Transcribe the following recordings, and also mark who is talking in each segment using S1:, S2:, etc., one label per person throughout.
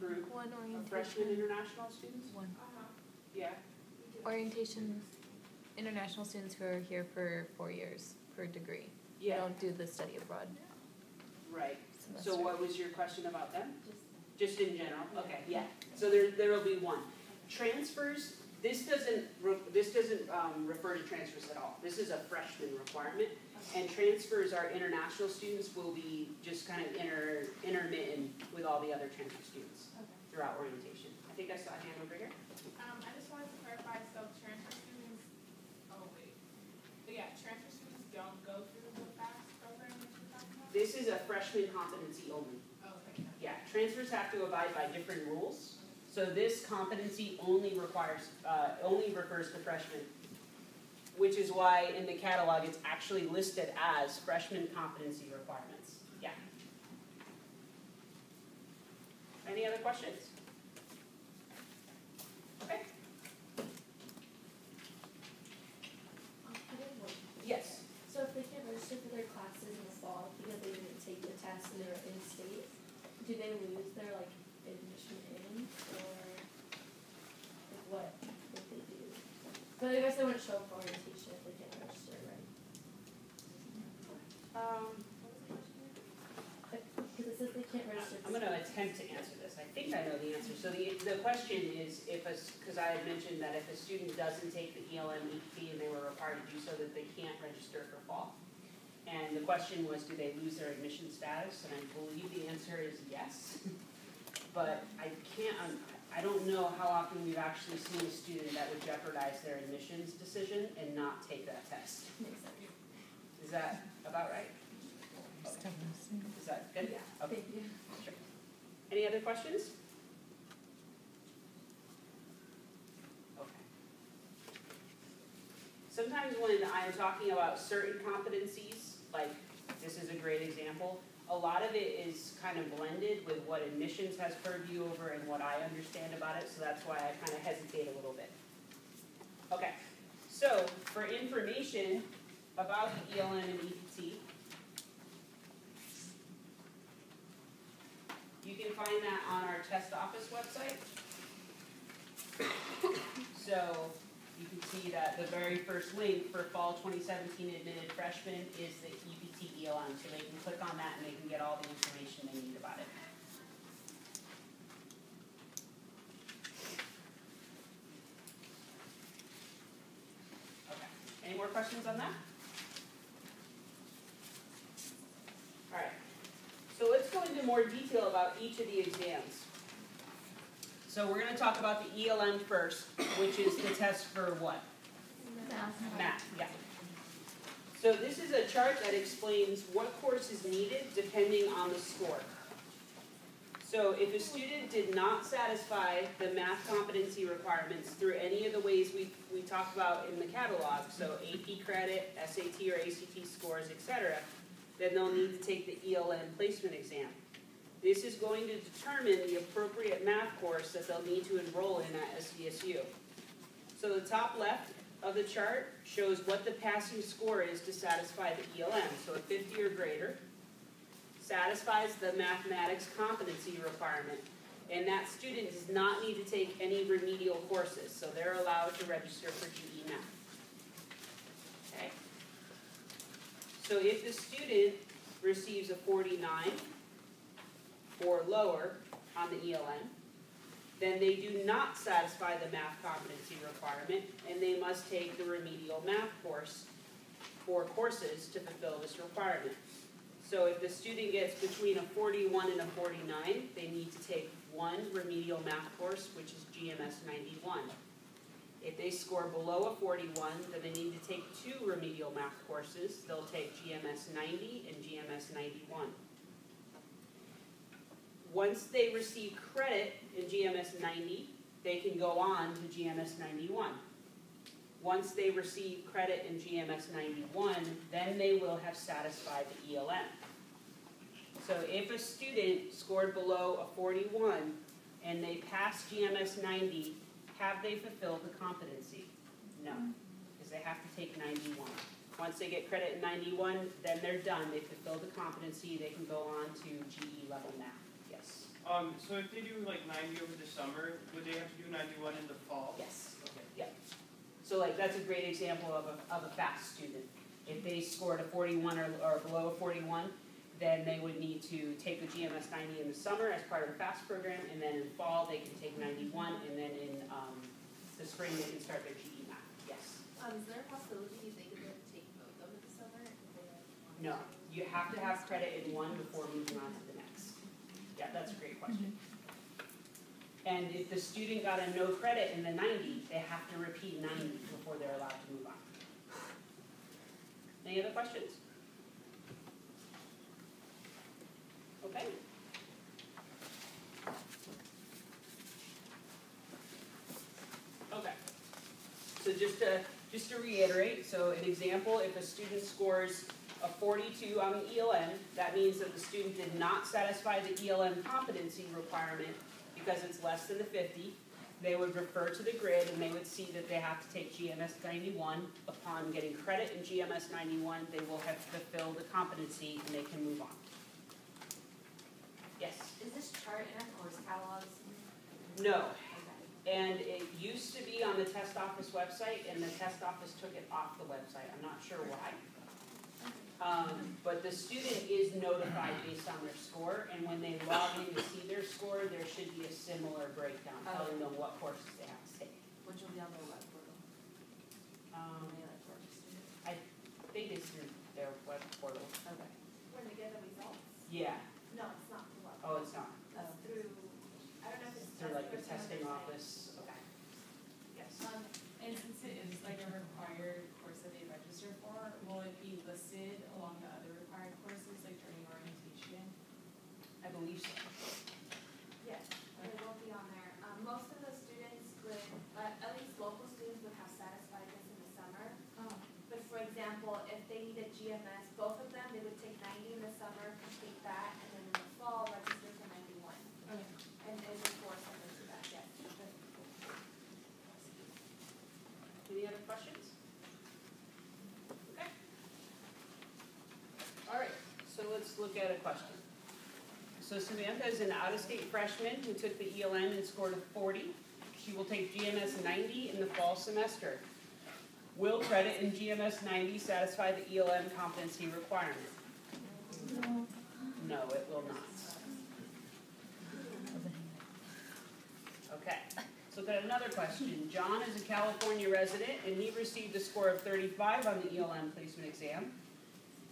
S1: group
S2: One
S1: of
S2: orientation.
S1: freshman international students?
S2: One.
S1: Yeah.
S2: Orientation, international students who are here for 4 years per degree.
S1: Yeah.
S2: Don't do the study abroad
S1: Right.
S2: semester.
S1: So what was your question about them? Just in general? Okay, yeah. So there will be one. Transfers, this doesn't refer to transfers at all. This is a freshman requirement. And transfers, our international students will be just kind of intermittent with all the other transfer students throughout orientation. I think I saw a hand over here.
S3: I just wanted to clarify, so transfer students, transfer students don't go through the FAST program that you're talking about?
S1: This is a freshman competency only.
S3: Okay.
S1: Yeah, transfers have to abide by different rules. So this competency only refers to freshmen, which is why in the catalog it's actually listed as freshman competency requirements. Yeah. Any other questions? Okay. Yes.
S4: So if they can't register for their classes in the fall because they didn't take the test and they were in state, do they lose their admission in, or what if they do? But I guess they wouldn't show up for orientation if they can't register, right? Because it says they can't register.
S1: I'm going to attempt to answer this. I think I know the answer. So the question is, because I had mentioned that if a student doesn't take the ELM EP and they were required to do so, that they can't register for fall. And the question was, do they lose their admission status? And I believe the answer is yes. But I don't know how often we've actually seen a student that would jeopardize their admissions decision and not take that test.
S4: Makes sense.
S1: Is that about right? Okay. Is that good?
S4: Yeah.
S1: Okay.
S4: Thank you.
S1: Sure. Any other questions? Okay. Sometimes when I'm talking about certain competencies, like this is a great example, a lot of it is kind of blended with what admissions has purview over and what I understand about it, so that's why I kind of hesitate a little bit. Okay, so for information about the ELM and EPT, you can find that on our test office website. So you can see that the very first link for fall 2017 admitted freshmen is the EPT ELM. So they can click on that and they can get all the information they need about it. Okay. Any more questions on that? All right. So let's go into more detail about each of the exams. So we're going to talk about the ELM first, which is the test for what? Math, yeah. So this is a chart that explains what course is needed depending on the score. So if a student did not satisfy the math competency requirements through any of the ways we talked about in the catalog, so AP credit, SAT or ACT scores, etc., then they'll need to take the ELM placement exam. This is going to determine the appropriate math course that they'll need to enroll in at SDSU. So the top left of the chart shows what the passing score is to satisfy the ELM. So a 50 or greater satisfies the mathematics competency requirement. And that student does not need to take any remedial courses. So they're allowed to register for GE Math. Okay? So if the student receives a 49 or lower on the ELM, then they do not satisfy the math competency requirement, and they must take the remedial math course or courses to fulfill this requirement. So if the student gets between a 41 and a 49, they need to take one remedial math course, which is GMS 91. If they score below a 41, then they need to take two remedial math courses. They'll take GMS 90 and GMS 91. Once they receive credit in GMS 90, they can go on to GMS 91. Once they receive credit in GMS 91, then they will have satisfied the ELM. So if a student scored below a 41 and they pass GMS 90, have they fulfilled the competency? No, because they have to take 91. Once they get credit in 91, then they're done. They fulfilled the competency. They can go on to GE level math. Yes?
S5: So if they do like 90 over the summer, would they have to do 91 in the fall?
S1: Yes.
S5: Okay.
S1: Yeah. So like that's a great example of a fast student. If they scored a 41 or below a 41, then they would need to take the GMS 90 in the summer as part of the FAST program, and then in fall they can take 91, and then in the spring they can start their GE math. Yes.
S6: Is there a possibility you think of them to take both of it this summer?
S1: No. You have to have credit in one before moving on to the next. Yeah, that's a great question. And if the student got a no credit in the 90, they have to repeat 90 before they're allowed to move on. Any other questions? Okay. Okay. So just to reiterate, so an example, if a student scores a 42 on the ELM, that means that the student did not satisfy the ELM competency requirement because it's less than the 50. They would refer to the grid and they would see that they have to take GMS 91. Upon getting credit in GMS 91, they will have fulfilled the competency and they can move on. Yes?
S4: Is this chart in our course catalogs?
S1: No.
S4: Okay.
S1: And it used to be on the test office website, and the test office took it off the website. I'm not sure why. But the student is notified based on their score, and when they log in to see their score, there should be a similar breakdown telling them what courses they have to take.
S6: Which will be on their web portal.
S1: I think it's through their web portal.
S6: Okay.
S4: When they get the results?
S1: Yeah.
S4: No, it's not the web.
S1: Oh, it's not.
S4: It's through, I don't know if it's
S1: Through like the
S4: testing
S1: testing
S4: or
S1: office. Okay. Yes.
S3: And since it is like a required course that they register for, will it be listed along the other required courses, like during orientation?
S1: I believe so.
S4: Yes, it won't be on there. Most of the students would, at least local students would have satisfied this in the summer. But for example, if they needed GMS, both of them, they would take 90 in the summer, complete that, and then in the fall, register for 91.
S3: Okay.
S4: And it would force them to that, yes.
S1: Any other questions? Okay. All right, so let's look at a question. So Samantha is an out-of-state freshman who took the ELN and scored a 40. She will take GMS 90 in the fall semester. Will credit in GMS 90 satisfy the ELN competency requirement? No. No, it will not. Okay, let's look at another question. John is a California resident and he received a score of 35 on the ELN placement exam.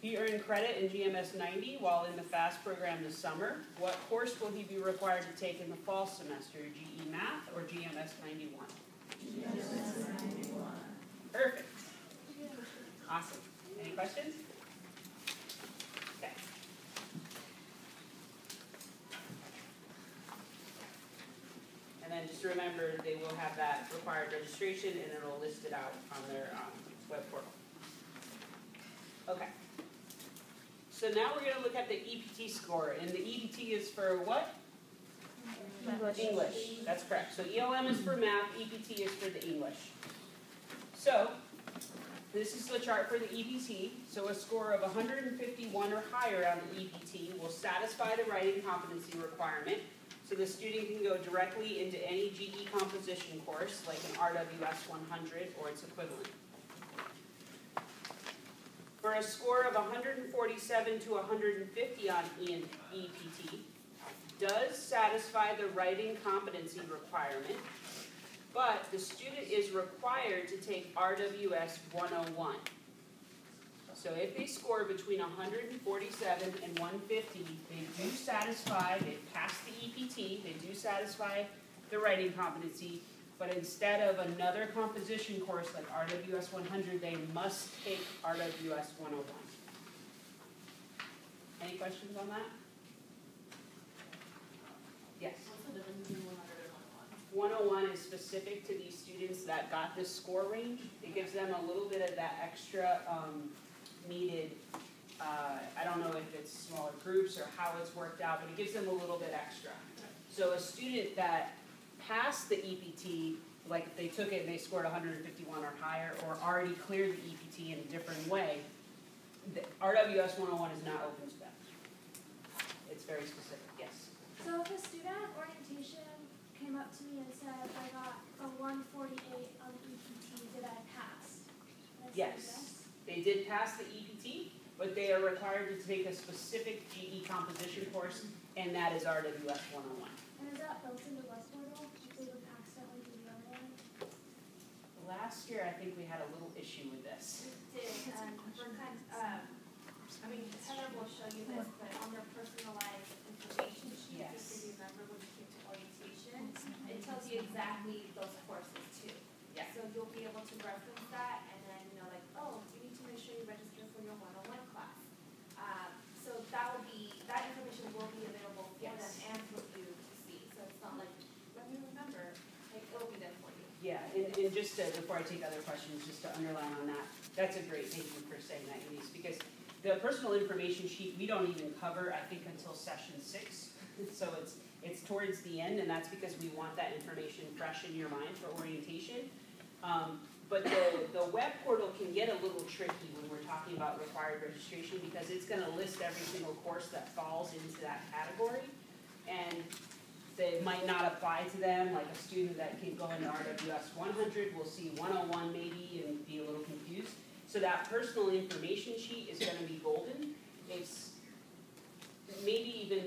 S1: He earned credit in GMS 90 while in the FAST program this summer. What course will he be required to take in the fall semester, GE Math or GMS 91? GMS 91. Perfect. Awesome. Any questions? Okay. And then just remember, they will have that required registration and it'll list it out on their web portal. Okay. So now we're going to look at the EPT score, and the EPT is for what? English. That's correct. So ELM is for math, EPT is for the English. So this is the chart for the EPT. So a score of 151 or higher on the EPT will satisfy the writing competency requirement. So the student can go directly into any GE composition course, like an RWS 100 or its equivalent. For a score of 147 to 150 on EPT, does satisfy the writing competency requirement, but the student is required to take RWS 101. So if they score between 147 and 150, they do satisfy, they pass the EPT, they do satisfy the writing competency, but instead of another composition course like RWS 100, they must take RWS 101. Any questions on that? Yes?
S6: What's the difference between 100 and
S1: 101 is specific to these students that got this score range. It gives them a little bit of that extra needed, I don't know if it's smaller groups or how it's worked out, but it gives them a little bit extra. So a student that passed the EPT, like if they took it and they scored 151 or higher, or already cleared the EPT in a different way, the RWS 101 is not open to them. It's very specific, yes.
S7: So if a student at orientation came up to me and said, I got a 148 on the EPT, did I pass? Did I say
S1: Yes, they did pass the EPT, but they are required to take a specific GE composition course, and that is RWS 101.
S7: And is that built into West Portal? If they would accidentally do the other one?
S1: Last year, I think we had a little issue with this.
S8: Did, we're kind of, I mean, Heather will show you this, but on their personalized information sheet,
S1: Yes.
S8: if you remember when you came to orientation, it tells you exactly those courses too.
S1: Yeah.
S8: So you'll be able to reference that and then, you know, like, oh, you need to make sure you register for your 101 class. So that will be, that information will be available for them
S1: Yes.
S8: and for you to see. So it's not like, let me remember, like, it'll be there for you.
S1: Yeah, and just to, before I take other questions, just to underline on that, that's a great, thank you for saying that, Denise, because the personal information sheet, we don't even cover, I think, until session 6. So it's towards the end, and that's because we want that information fresh in your mind for orientation. But the web portal can get a little tricky when we're talking about required registration, because it's gonna list every single course that falls into that category. And they might not apply to them, like a student that can go into RWS 100 will see 101 maybe and be a little confused. So that personal information sheet is gonna be golden. It's maybe even,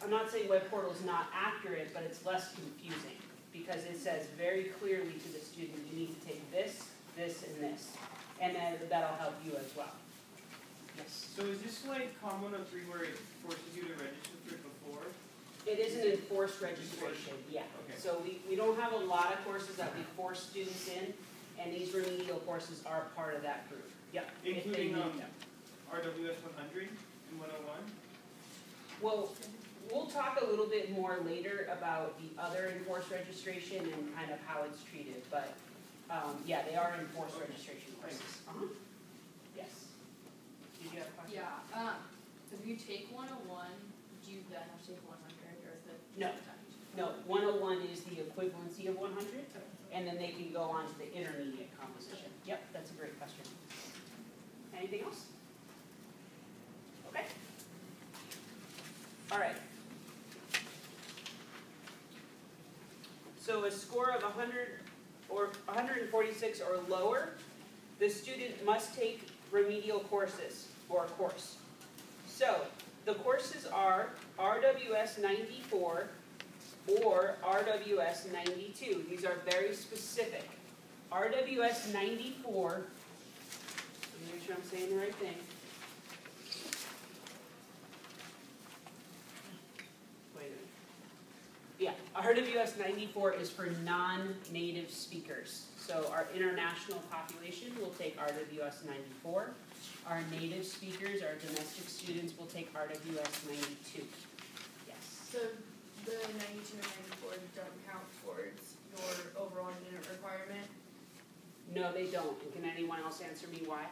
S1: I'm not saying web portal is not accurate, but it's less confusing, because it says very clearly to the student, you need to take this, this, and this. And then that'll help you as well. Yes.
S5: So is this like COM 103 where it forces you to register for it before?
S1: It is an enforced registration, yeah.
S5: Okay.
S1: So we don't have a lot of courses that we force students in, and these remedial courses are part of that group. Yep. if they
S5: Including
S1: need them.
S5: RWS 100 and 101?
S1: Well, we'll talk a little bit more later about the other enforced registration and kind of how it's treated, but yeah, they are enforced registration courses. Yes. Did you have a question?
S6: Yeah, if you take 101, do you then have to take 100, or is it?
S1: No. No, 101 is the equivalency of 100, and then they can go on to the intermediate composition. Yep, that's a great question. Anything else? Okay. All right. So a score of 100 or 146 or lower, the student must take remedial courses or a course. So the courses are RWS 94 or RWS 92. These are very specific. RWS 94, let me make sure I'm saying the right thing. Wait a minute. Yeah, RWS 94 is for non-native speakers. So our international population will take RWS 94. Our native speakers, our domestic students, will take RWS 92. Yes.
S6: So the 92 and 94 don't count towards your overall unit requirement?
S1: No, they don't. And can anyone else answer me why?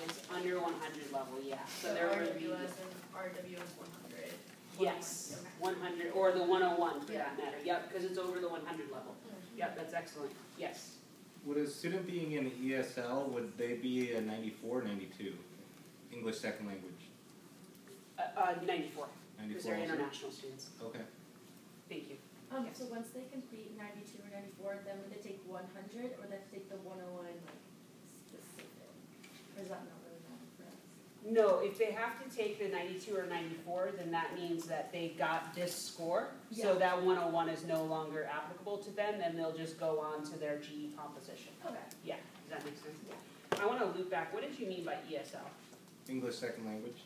S1: It's under 100 level, yeah. So there would be.
S6: RWS and RWS 100.
S1: Yes,
S6: Okay.
S1: 100, or the 101 for
S6: Yeah.
S1: that matter. Yep, because it's over the 100 level. Yep, that's excellent. Yes.
S9: Would a student being in ESL, would they be a 94 or 92? English second language?
S1: 94, because
S9: 94
S1: they're
S9: also?
S1: international students.
S9: Okay.
S1: Thank you. Yes.
S4: So once they complete 92 or 94, then would they take 100, or they have to take the 101 like specific? Or is that not really matter for us?
S1: No, if they have to take the 92 or 94, then that means that they got this score. So
S4: Yeah.
S1: that 101 is no longer applicable to them, and they'll just go on to their GE composition.
S4: Okay.
S1: Yeah, does that make sense? I want to loop back. What did you mean by ESL?
S9: English second language?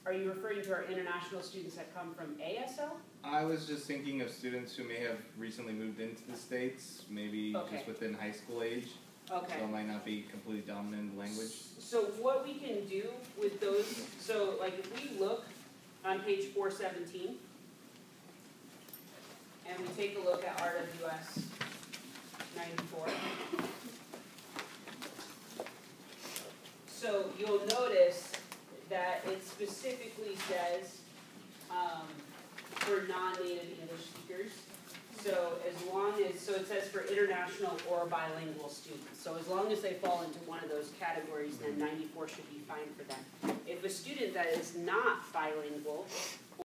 S1: Are you referring to our international students that come from ASL?
S9: I was just thinking of students who may have recently moved into the States, maybe
S1: Okay.
S9: just within high school age,
S1: Okay.
S9: so it might not be completely dominant in the language.
S1: So what we can do with those, so like if we look on page 417, and we take a look at RWS 94. So you'll notice that it specifically says for non-native English speakers. So as long as, so it says for international or bilingual students, so as long as they fall into one of those categories, then 94 should be fine for them. If a student that is not bilingual